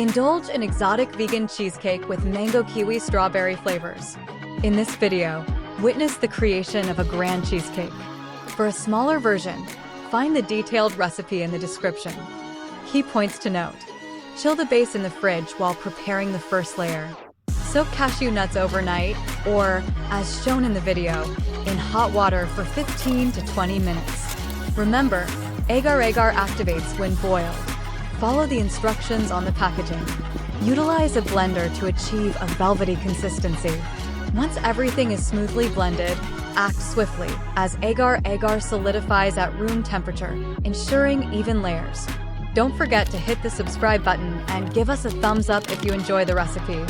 Indulge in exotic vegan cheesecake with mango-kiwi strawberry flavors. In this video, witness the creation of a grand cheesecake. For a smaller version, find the detailed recipe in the description. Key points to note: chill the base in the fridge while preparing the first layer. Soak cashew nuts overnight, or, as shown in the video, in hot water for 15 to 20 minutes. Remember, agar activates when boiled. Follow the instructions on the packaging. Utilize a blender to achieve a velvety consistency. Once everything is smoothly blended, act swiftly as agar solidifies at room temperature, ensuring even layers. Don't forget to hit the subscribe button and give us a thumbs up if you enjoy the recipe.